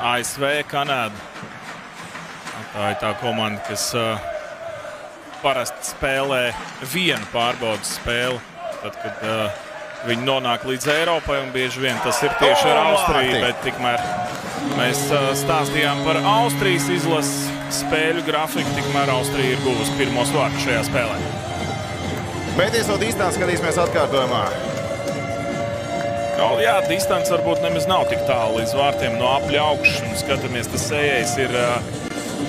ASV, Kanādu. Tā ir tā komanda, kas parasti spēlē vienu pārbaudas spēli, tad, kad viņi nonāk līdz Eiropai, un bieži vien tas ir tieši ar Austriju, bet tikmēr mēs stāstījām par Austrijas izlases spēļu grafiku, tikmēr Austrija ir guvusi pirmos vārdus šajā spēlē. Bet iesot distanci skatīsimies atkārtojumā. Jā, distance varbūt nemaz nav tik tālu līdz vārtiem no apļa augšas, un skatāmies, tas ejais ir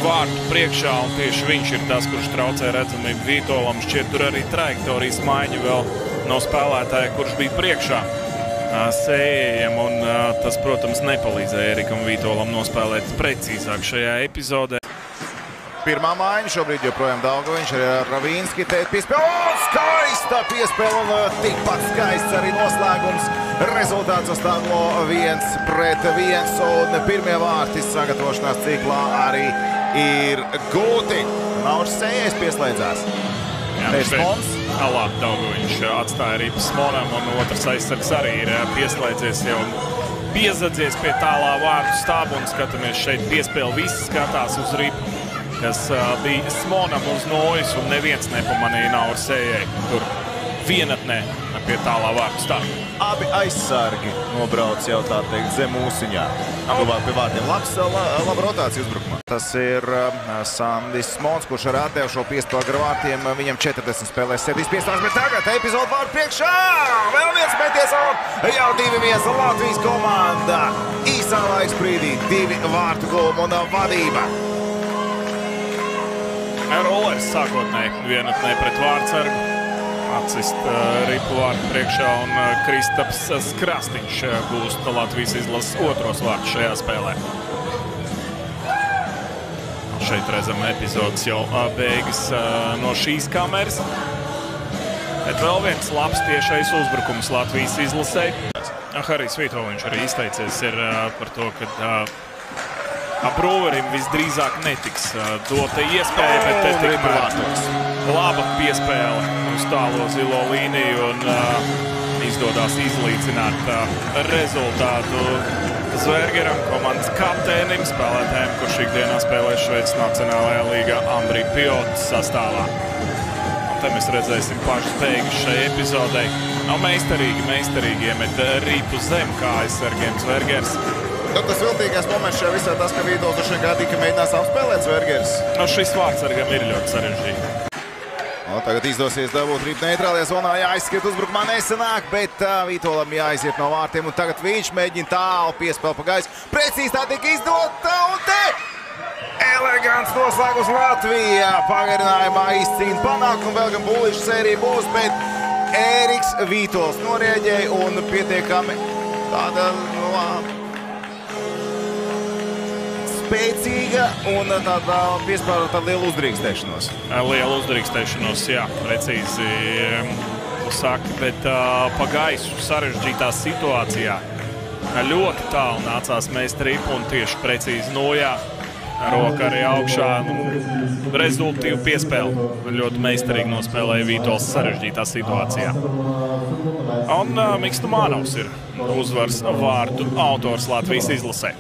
vārtu priekšā, un tieši viņš ir tas, kurš traucē redzamību Vītolam. Šķiet, tur arī trajektorijas maiņa vēl no spēlētāja, kurš bija priekšā sējējiem, un tas, protams, nepalīdzēja Erikam Vītolam nospēlēt precīzāk šajā epizodē. Pirmā maiņa šobrīd joprojām Daugaviņš arī ar Ravīnski tēt piespēle. Skaista piespēle un tikpat skaists arī noslēgums. Rezultāts sastāvlo 1-1 un pirmie vārti sagatavošanās ciklā arī ir gūti. Nauris Sējais pieslēdzās. Smons. Tālāk Daugaviņš atstāja arī Smonam, un otrs aizsargs arī ir pieslēdzies jau piezadzies pie tālā vārtu stābu, un skatāmies šeit piespēli. Visi skatās uz ripu, kas bija Smonam uz nojas, un neviens nepamanīja Nauris Sējai tur vienatnē pie tālā vārtu stābu. Abi aizsargi nobrauc jau tā teikt zem mūsiņā. Tuvāk pie vārtiem. Laba rotācija uzbrukumā. Tas ir Sandis Smons, kurš ar atdevu šo piespēli gar vārtiem. Viņam 40 spēlēs 7 piespēles, bet tagad epizodu vārtu priekšā. Vēl viens meties un jau 2-1 Latvijas komanda. Īsā laiks brīdī 2 vārtu gulma un vadība. Rollers sākotnēji vienatnē pret vārtsargu. Atsist ripu vārtu priekšā, un Kristaps Skrastiņš gūst Latvijas izlases otros vārtus šajā spēlē. Šeit redzam epizodes jau beigas no šīs kameras. Bet vēl viens labs tiešais uzbrukums Latvijas izlasei. Harijs Vītoviņš arī izteicies ir par to, ka Brūverim visdrīzāk netiks dota iespēja, bet te tikmēr laba piespēle uz tālo zilo līniju, un izdodās izlīdzināt rezultātu Zvergeram, komandas kapteinim, spēlētājiem, kurš ikdienā spēlē Šveices Nacionālajā līgā Andrija Pjotas sastāvā. Un te mēs redzēsim pašas beigas šai epizodei. Meistarīgi iemet ripu zem kā aizsargiem Zvergers. Tas viltīgais moments šajā visā tas, ka Vītols droši vien gādīja, ka mēģinās apspēlēt Zvergers. Šis vārtsargam ir ļoti sarežģīti. Tagad izdosies dabūt ripu neitrālajā zonā, jāizskriet uzbrukumā nesanāk, bet Vītolam jāiziet no vārtiem, un tagad viņš mēģina tālu piespēli pa gaisu. Precīzi tā tika izdota, un te elegants noslēgums Latvijā. Pagarinājumā izcīna panākumu, vēl gan būliša sērija būs, bet Eriks Vītols norēģēja un pietiekami tāda spēcīga un tāda piespēle tāda liela uzdrīkstēšanos. Liela uzdrīkstēšanos, jā, precīzi saka, bet pa gaisu sarežģītā situācijā ļoti tālu nācās mest ripu un tieši precīzi nojā. Roka arī augšā, rezultīvu piespēli. Ļoti meistarīgi nospēlēja Vītols sarežģītā situācijā. Un Miks Tumanovs ir uzvars vārtu autors Latvijas izlasē.